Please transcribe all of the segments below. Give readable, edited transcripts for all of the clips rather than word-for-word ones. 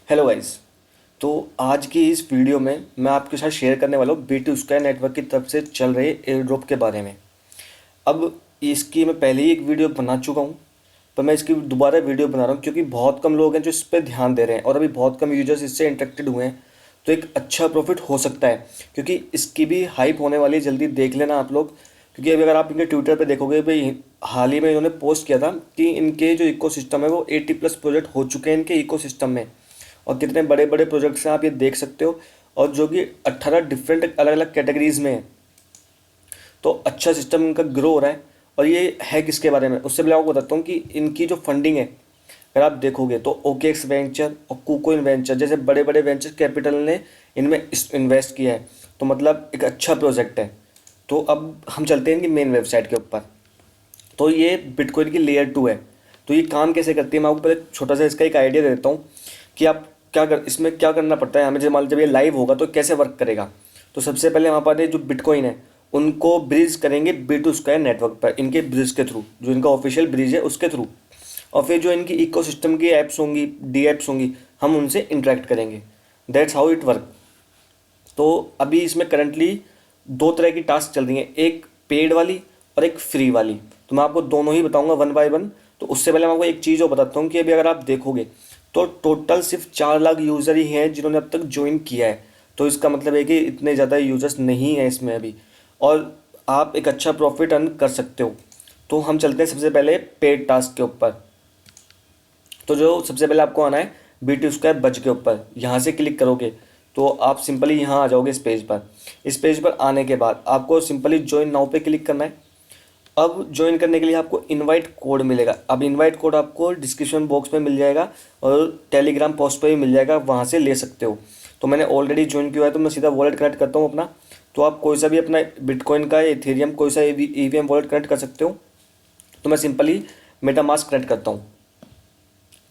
Hello guys. तो आज की इस वीडियो में मैं आपके साथ शेयर करने वाला हूँ बी2 स्क्वायर नेटवर्क की तरफ से चल रहे एयर ड्रॉप के बारे में। अब इसकी मैं पहले ही एक वीडियो बना चुका हूँ, पर मैं इसकी दोबारा वीडियो बना रहा हूँ क्योंकि बहुत कम लोग हैं जो इस पर ध्यान दे रहे हैं और अभी बहुत कम यूजर्स इससे इंटरेक्टेड हुए हैं। तो एक अच्छा प्रॉफिट हो सकता है क्योंकि इसकी भी हाइप होने वाली है, जल्दी देख लेना आप लोग। क्योंकि अभी अगर आप इनके ट्विटर पे देखोगे भाई, हाल ही में इन्होंने पोस्ट किया था कि इनके जो इकोसिस्टम है वो 80+ प्रोजेक्ट हो चुके हैं इनके इकोसिस्टम में। और कितने बड़े बड़े प्रोजेक्ट्स हैं आप ये देख सकते हो, और जो कि 18 डिफरेंट अलग अलग कैटेगरीज में है। तो अच्छा सिस्टम इनका ग्रो हो रहा है। और ये है किसके बारे में, उससे पहले आपको बताता हूँ कि इनकी जो फंडिंग है अगर आप देखोगे तो ओकेएक्स वेंचर और कुकोइन वेंचर जैसे बड़े बड़े वेंचर कैपिटल ने इनमें इन्वेस्ट किया है। तो मतलब एक अच्छा प्रोजेक्ट है। तो अब हम चलते हैं इनकी मेन वेबसाइट के ऊपर। तो ये बिटकॉइन की लेयर 2 है। तो ये काम कैसे करती है मैं आपको पहले छोटा सा इसका एक आइडिया दे देता हूँ कि आप क्या कर इसमें क्या करना पड़ता है हमें। जब मान लो जब ये लाइव होगा तो कैसे वर्क करेगा। तो सबसे पहले हमारे पास ये जो बिटकॉइन है उनको ब्रिज करेंगे बी2 स्क्वायर नेटवर्क पर, इनके ब्रिज के थ्रू, जो इनका ऑफिशियल ब्रिज है उसके थ्रू। और फिर जो इनकी इकोसिस्टम की ऐप्स होंगी, डी एप्स होंगी, हम उनसे इंटरेक्ट करेंगे। That's how it work. तो अभी इसमें करंटली दो तरह की टास्क चल रही हैं, एक पेड वाली और एक फ्री वाली। तो मैं आपको दोनों ही बताऊंगा वन बाय वन। तो उससे पहले मैं आपको एक चीज़ और बताता हूँ कि अभी अगर आप देखोगे तो टोटल सिर्फ 4 लाख यूज़र ही हैं जिन्होंने अब तक ज्वाइन किया है। तो इसका मतलब है कि इतने ज़्यादा यूजर्स नहीं हैं इसमें अभी, और आप एक अच्छा प्रॉफिट अर्न कर सकते हो। तो हम चलते हैं सबसे पहले पेड टास्क के ऊपर। तो जो सबसे पहले आपको आना है बी2 स्क्वायर बज के ऊपर, यहाँ से क्लिक करोगे तो आप सिंपली यहाँ आ जाओगे इस पेज पर। इस पेज पर आने के बाद आपको सिंपली ज्वाइन नाउ पे क्लिक करना है। अब ज्वाइन करने के लिए आपको इनवाइट कोड मिलेगा। अब इनवाइट कोड आपको डिस्क्रिप्शन बॉक्स में मिल जाएगा और टेलीग्राम पोस्ट पे भी मिल जाएगा, वहाँ से ले सकते हो। तो मैंने ऑलरेडी ज्वाइन किया है तो मैं सीधा वॉलेट कनेक्ट करता हूँ अपना। तो आप कोई सा भी अपना बिटकॉइन का, इथेरियम, कोई सा ईवीएम वॉलेट कनेक्ट कर सकते हो। तो मैं सिंपली मेटामास्क कनेक्ट करता हूँ।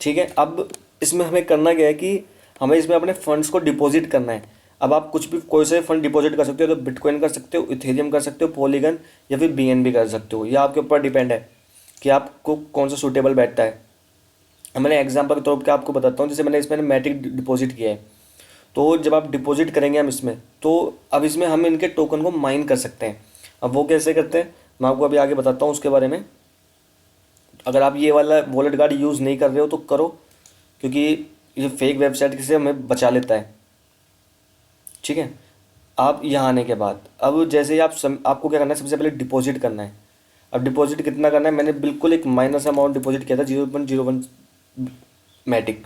ठीक है, अब इसमें हमें करना क्या है कि हमें इसमें अपने फंड्स को डिपॉजिट करना है। अब आप कुछ भी कोई से फंड डिपॉजिट कर सकते हो, तो बिटकॉइन कर सकते हो, इथेरियम कर सकते हो, पॉलीगन या फिर बीएनबी कर सकते हो। यह आपके ऊपर डिपेंड है कि आपको कौन सा सूटेबल बैठता है। अब मैंने एग्जांपल के तौर पर आपको बताता हूँ, जैसे मैंने इसमें मैटिक डिपॉजिट किया है। तो जब आप डिपॉजिट करेंगे हम इसमें, तो अब इसमें हम इनके टोकन को माइन कर सकते हैं। अब वो कैसे करते हैं मैं आपको अभी आगे बताता हूँ उसके बारे में। अगर आप ये वाला वॉलेट गार्ड यूज़ नहीं कर रहे हो तो करो, क्योंकि ये फेक वेबसाइट से हमें बचा लेता है। ठीक है, आप यहाँ आने के बाद अब जैसे ही आपको क्या करना है, सबसे पहले डिपॉजिट करना है। अब डिपॉजिट कितना करना है, मैंने बिल्कुल एक माइनस अमाउंट डिपॉजिट किया था, 0.01 मैटिक।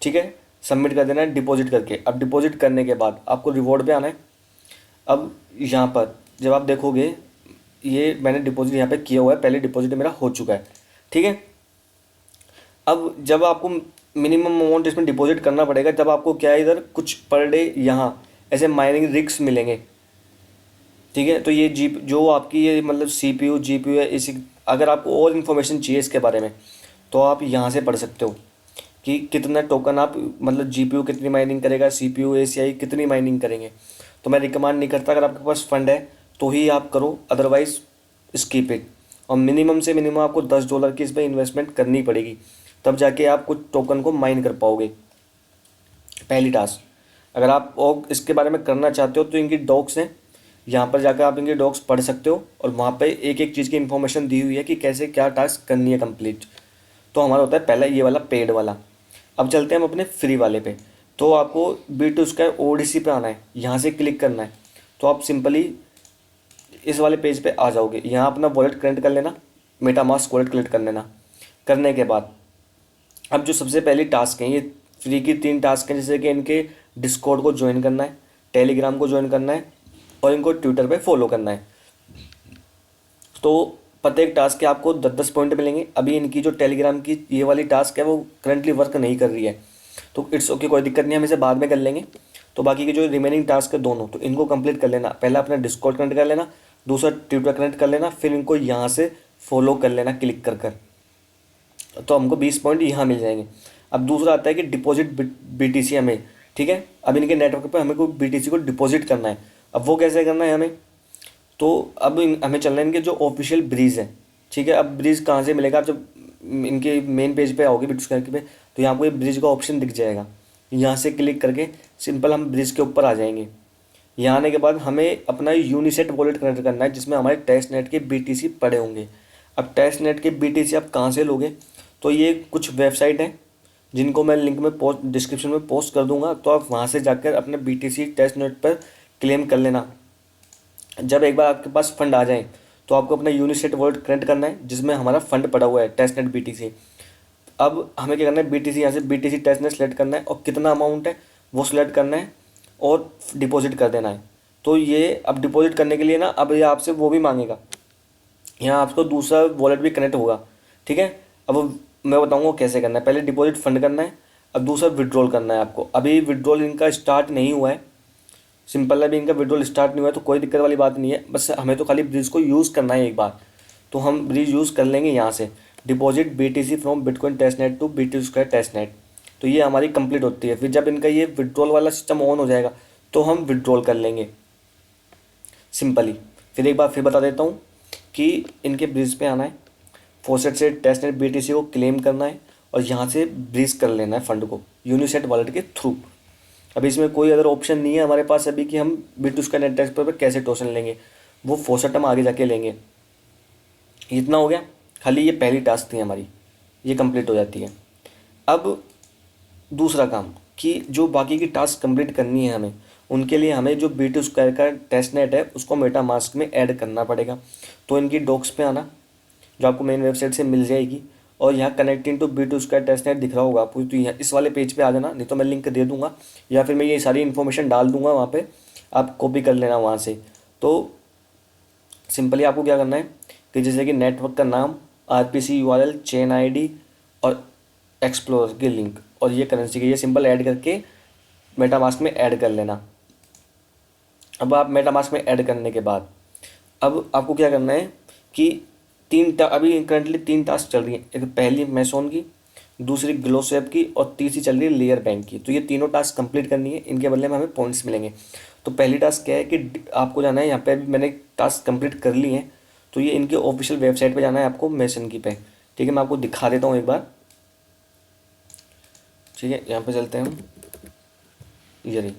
ठीक है, सबमिट कर देना है डिपॉजिट करके। अब डिपॉजिट करने के बाद आपको रिवॉर्ड पे आना है। अब यहाँ पर जब आप देखोगे, ये मैंने डिपॉजिट यहाँ पे किया हुआ है, पहले डिपॉजिट मेरा हो चुका है। ठीक है, अब जब आपको मिनिमम अमाउंट इसमें डिपॉजिट करना पड़ेगा, तब आपको क्या है, इधर कुछ पर डे यहाँ ऐसे माइनिंग रिग्स मिलेंगे। ठीक है, तो ये जी जो आपकी ये मतलब सीपीयू जीपीयू है, इसी अगर आपको और इन्फॉर्मेशन चाहिए इसके बारे में तो आप यहाँ से पढ़ सकते हो कि कितना टोकन आप मतलब जीपीयू कितनी माइनिंग करेगा, सीपीयू एसीआई कितनी माइनिंग करेंगे। तो मैं रिकमेंड नहीं करता, अगर आपके पास फंड है तो ही आप करो, अदरवाइज स्कीप इट। और मिनिमम से मिनिमम आपको $10 की इस पर इन्वेस्टमेंट करनी पड़ेगी, तब जाके आप कुछ टोकन को माइन कर पाओगे। पहली टास्क, अगर आप और इसके बारे में करना चाहते हो तो इनकी डॉक्स हैं, यहाँ पर जाकर आप इनके डॉक्स पढ़ सकते हो, और वहाँ पे एक एक चीज़ की इन्फॉर्मेशन दी हुई है कि कैसे क्या टास्क करनी है कंप्लीट। तो हमारा होता है पहला ये वाला पेड वाला। अब चलते हैं हम अपने फ्री वाले पे। तो आपको बी2 स्क्वायर ओडीसी पे आना है, यहाँ से क्लिक करना है। तो आप सिंपली इस वाले पेज पे आ जाओगे, यहाँ अपना वॉलेट कनेक्ट कर लेना, मेटामास्क वॉलेट कनेक्ट कर लेना। करने के बाद अब जो सबसे पहली टास्क है, ये फ्री की 3 टास्क हैं, जैसे कि इनके डिस्कॉर्ड को ज्वाइन करना है, टेलीग्राम को ज्वाइन करना है, और इनको ट्विटर पे फॉलो करना है। तो प्रत्येक टास्क के आपको 10-10 पॉइंट मिलेंगे। अभी इनकी जो टेलीग्राम की ये वाली टास्क है वो करंटली वर्क नहीं कर रही है, तो इट्स ओके, कोई दिक्कत नहीं, हम इसे बाद में कर लेंगे। तो बाकी के जो रिमेनिंग टास्क है दोनों, तो इनको कंप्लीट कर लेना। पहला अपना डिस्कॉर्ड कनेक्ट कर लेना, दूसरा ट्विटर कनेक्ट कर लेना, फिर इनको यहाँ से फॉलो कर लेना क्लिक कर कर। तो हमको 20 पॉइंट यहाँ मिल जाएंगे। अब दूसरा आता है कि डिपॉजिट बीटीसी हमें। ठीक है, अब इनके नेटवर्क पे हमें को बीटीसी को डिपॉजिट करना है। अब वो कैसे करना है हमें, तो अब हमें चलना है इनके जो ऑफिशियल ब्रिज है। ठीक है, अब ब्रिज कहाँ से मिलेगा, आप जब इनके मेन पेज पे आओगे बिटस्क्वायर पे, तो यहाँ आपको ये ब्रिज का ऑप्शन दिख जाएगा। यहाँ से क्लिक करके सिंपल हम ब्रिज के ऊपर आ जाएंगे। यहाँ आने के बाद हमें अपना यूनिसेट वॉलेट कनेक्ट करना है जिसमें हमारे टेस्ट नेट के BTC पड़े होंगे। अब टेस्ट नेट के BTC आप कहाँ से लोगे, तो ये कुछ वेबसाइट हैं जिनको मैं लिंक में डिस्क्रिप्शन में पोस्ट कर दूंगा, तो आप वहाँ से जाकर अपने BTC टेस्ट नेट पर क्लेम कर लेना। जब एक बार आपके पास फंड आ जाए तो आपको अपना यूनिसेट वॉलेट कनेक्ट करना है जिसमें हमारा फंड पड़ा हुआ है टेस्ट नेट BTC। अब हमें क्या करना है, BTC यहाँ से BTC टेस्ट नेट सेलेक्ट करना है और कितना अमाउंट है वो सिलेक्ट करना है और डिपॉजिट कर देना है। तो ये अब डिपॉजिट करने के लिए ना, अब ये आपसे वो भी मांगेगा, यहाँ आपको दूसरा वॉलेट भी कनेक्ट होगा, ठीक है। अब मैं बताऊँगा कैसे करना है। पहले डिपॉजिट फंड करना है, अब दूसरा विड्रॉल करना है आपको। अभी विड्रॉल इनका स्टार्ट नहीं हुआ है, सिंपल है, अभी इनका विड्रॉल स्टार्ट नहीं हुआ है तो कोई दिक्कत वाली बात नहीं है, बस हमें तो खाली ब्रिज को यूज़ करना है एक बार। तो हम ब्रिज यूज़ कर लेंगे यहाँ से, deposit BTC from bitcoin testnet to BTC testnet. तो ये हमारी कंप्लीट होती है। फिर जब इनका ये विड्रॉल वाला सिस्टम ऑन हो जाएगा तो हम विड्रॉल कर लेंगे सिंपली। फिर एक बार फिर बता देता हूँ कि इनके ब्रिज पे आना है, फॉसेट से टेस्ट नेट BTC को क्लेम करना है और यहाँ से ब्रिज कर लेना है फंड को यूनिसेट वॉलेट के थ्रू। अभी इसमें कोई अदर ऑप्शन नहीं है हमारे पास अभी कि हम BTC नेट टेस्ट पर कैसे टोकन लेंगे, वो फॉसेट हम आगे जाके लेंगे। इतना हो गया, खाली ये पहली टास्क थी हमारी, ये कंप्लीट हो जाती है। अब दूसरा काम कि जो बाकी की टास्क कंप्लीट करनी है हमें, उनके लिए हमें जो BTC का टेस्ट नेट है उसको मेटामास्क में ऐड करना पड़ेगा। तो इनकी डॉक्स पे आना, जो आपको मेन वेबसाइट से मिल जाएगी, और यहाँ connecting to BTC testnet दिख रहा होगा आपको, तो यहाँ इस वाले पेज पे आ जाना, नहीं तो मैं लिंक दे दूँगा या फिर मैं ये सारी इन्फॉर्मेशन डाल दूँगा वहाँ पे, आप कॉपी कर लेना वहाँ से। तो सिंपली आपको क्या करना है कि जैसे कि नेटवर्क का नाम, RPC URL, चेन ID और एक्सप्लोरर की लिंक और ये करेंसी की, ये सिंपल ऐड करके मेटामास्क में ऐड कर लेना। अब आप मेटामास्क में ऐड करने के बाद अब आपको क्या करना है कि अभी करंटली 3 टास्क चल रही हैं। एक पहली मैसोन की, दूसरी ग्लोसवेब की और तीसरी चल रही है लेयर बैंक की। तो ये तीनों टास्क कंप्लीट करनी है, इनके बदले में हमें पॉइंट्स मिलेंगे। तो पहली टास्क क्या है कि आपको जाना है, यहाँ पे अभी मैंने टास्क कंप्लीट कर ली है, तो ये इनके ऑफिशियल वेबसाइट पे जाना है आपको, मैसन की पे, ठीक है। मैं आपको दिखा देता हूँ एक बार, ठीक है। यहाँ पे चलते हैं हम, ये रही।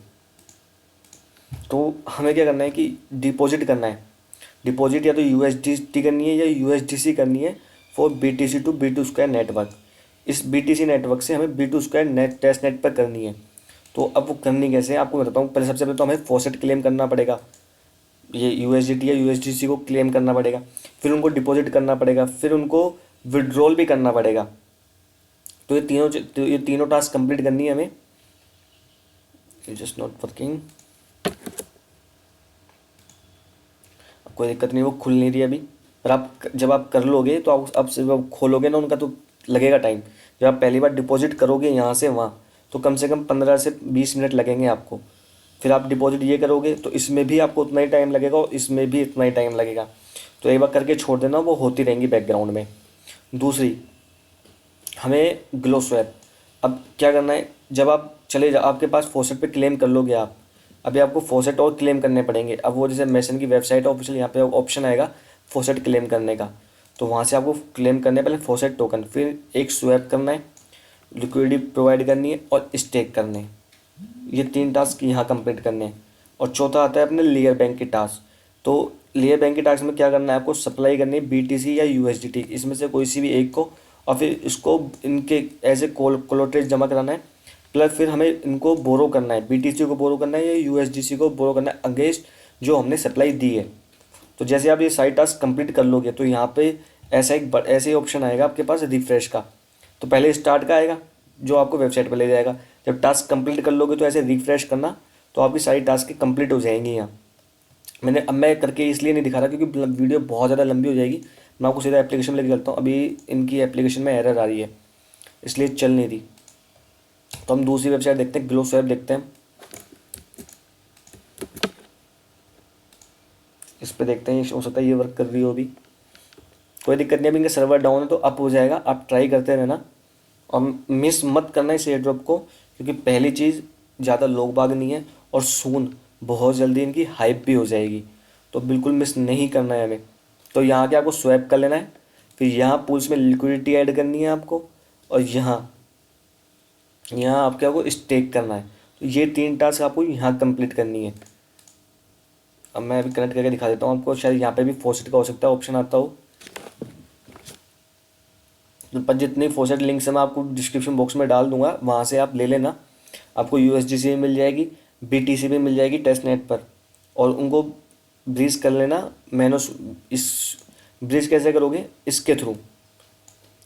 तो हमें क्या करना है कि डिपॉजिट करना है, डिपॉजिट या तो USDT करनी है या USDC करनी है for BTC to BTC network. इस BTC नेटवर्क से हमें BTC नेट टेस्ट नेट पर करनी है। तो अब वो करनी कैसे है आपको बताता हूँ। पहले सबसे पहले तो हमें फॉसेट क्लेम करना पड़ेगा, ये USDT या USDC को क्लेम करना पड़ेगा, फिर उनको डिपॉजिट करना पड़ेगा, फिर उनको विड्रॉल भी करना पड़ेगा। तो ये तीनों टास्क कंप्लीट करनी है हमें। जस्ट नॉट वर्किंग, कोई दिक्कत नहीं, वो खुल नहीं रही अभी, पर आप जब आप कर लोगे तो आप अब से आप खोलोगे ना उनका, तो लगेगा टाइम। जब आप पहली बार डिपॉजिट करोगे यहाँ से वहाँ, तो कम से कम 15 से 20 मिनट लगेंगे आपको। फिर आप डिपॉजिट ये करोगे तो इसमें भी आपको उतना ही टाइम लगेगा और इसमें भी इतना ही टाइम लगेगा। तो एक बार करके छोड़ देना, वो होती रहेंगी बैकग्राउंड में। दूसरी हमें ग्लोसवेब, अब क्या करना है, जब आप आपके पास फॉसेट पे क्लेम कर लोगे आप, अभी आपको फॉसेट और क्लेम करने पड़ेंगे। अब वो जैसे मैसन की वेबसाइट ऑफिशियल, यहाँ पे ऑप्शन आएगा फॉसेट क्लेम करने का, तो वहाँ से आपको क्लेम करने पहले फॉसेट टोकन, फिर एक स्वैप करना है, लिक्विडिटी प्रोवाइड करनी है और स्टेक करने हैं। ये 3 टास्क यहाँ कंप्लीट करने हैं। और चौथा आता है अपने लेयर बैंक के टास्क। तो लेयर बैंक के टास्क में क्या करना है, आपको सप्लाई करनी है BTC या USDT, इसमें से कोई सी भी एक को, और फिर इसको इनके एज ए कोलोट्रेज जमा कराना है। प्लस फिर हमें इनको बोरो करना है, BTC को बोरो करना है या USDC को बोरो करना है अगेंस्ट जो हमने सप्लाई दी है। तो जैसे आप ये सारे टास्क कंप्लीट कर लोगे तो यहाँ पे ऐसे ही ऑप्शन आएगा आपके पास रिफ्रेश का। तो पहले स्टार्ट का आएगा जो आपको वेबसाइट पर ले जाएगा। जब टास्क कंप्लीट कर लोगे तो ऐसे रिफ्रेश करना, तो आपकी सारी टास्क कंप्लीट हो जाएंगी। यहाँ मैं करके इसलिए नहीं दिखा रहा क्योंकि वीडियो बहुत ज़्यादा लंबी हो जाएगी। मैं आपको सीधा एप्लीकेशन में लेके चलता हूँ। अभी इनकी एप्लीकेशन में एरर आ रही है इसलिए चल नहीं रही। तो हम दूसरी वेबसाइट देखते हैं, ग्लोसवेब देखते हैं, इस पर देखते हैं, हो सकता है ये वर्क कर रही हो। अभी कोई दिक्कत नहीं, अभी इनका सर्वर डाउन है तो अप हो जाएगा। आप ट्राई करते रहना और मिस मत करना इस एयर ड्रॉप को, क्योंकि पहली चीज़ ज़्यादा लोग बाग नहीं है और सून बहुत जल्दी इनकी हाइप भी हो जाएगी, तो बिल्कुल मिस नहीं करना है हमें। तो यहाँ के आपको स्वैप कर लेना है, फिर यहाँ पूल्स में लिक्विडिटी ऐड करनी है आपको, और यहाँ यहाँ आप क्या को स्टेक करना है। तो ये 3 टास्क आपको यहाँ कंप्लीट करनी है। अब मैं अभी कनेक्ट करके दिखा देता हूँ आपको, शायद यहाँ पे भी फॉसेट का हो सकता है ऑप्शन आता हो। तो पर जितनी फॉसेट लिंक्स है मैं आपको डिस्क्रिप्शन बॉक्स में डाल दूंगा, वहाँ से आप ले लेना। आपको यूएसडीसी भी मिल जाएगी, बीटीसी भी मिल जाएगी टेस्ट नेट पर, और उनको ब्रीज कर लेना। मैंने इस ब्रीज कैसे करोगे, इसके थ्रू,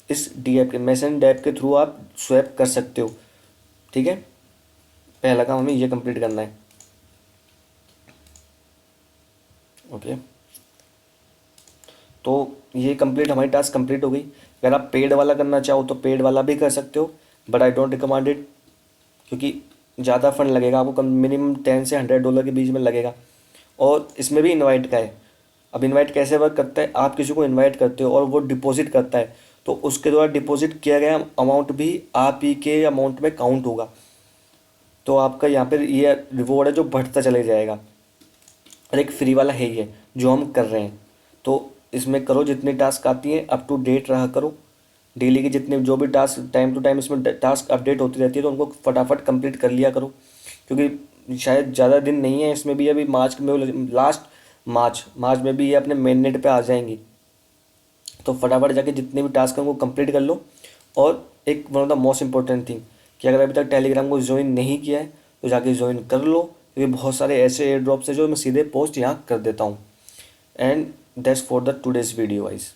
इस डी ऐप के मैसेंज ऐप के थ्रू आप स्वैप कर सकते हो। ठीक है, पहला काम हमें ये कंप्लीट करना है। ओके, तो ये कंप्लीट, हमारी टास्क कंप्लीट हो गई। अगर आप पेड वाला करना चाहो तो पेड वाला भी कर सकते हो, but I don't recommend it, क्योंकि ज़्यादा फंड लगेगा आपको, कम मिनिमम $10 से $100 के बीच में लगेगा। और इसमें भी इनवाइट का है। अब इनवाइट कैसे वर्क करता है, आप किसी को इनवाइट करते हो और वो डिपॉजिट करता है, तो उसके द्वारा डिपॉजिट किया गया अमाउंट भी आप ही के अमाउंट में काउंट होगा। तो आपका यहाँ पर ये रिवॉर्ड है जो बढ़ता चले जाएगा। और एक फ्री वाला है ही है जो हम कर रहे हैं। तो इसमें करो, जितनी टास्क आती हैं अप टू डेट रहा करो। डेली के जितने जो भी टास्क टाइम टू टाइम इसमें टास्क अपडेट होती रहती है, तो उनको फटाफट कंप्लीट कर लिया करो, क्योंकि शायद ज़्यादा दिन नहीं है इसमें भी। अभी मार्च में, लास्ट मार्च में भी ये अपने मेन नेट पे आ जाएंगी। तो फटाफट जाके जितने भी टास्क हैं वो कंप्लीट कर लो। और एक one of the most important thing, कि अगर अभी तक टेलीग्राम को ज्वाइन नहीं किया है तो जाके ज्वाइन कर लो, क्योंकि बहुत सारे ऐसे एयर ड्रॉप्स हैं जो मैं सीधे पोस्ट यहाँ कर देता हूँ। And that's for the today's video wise.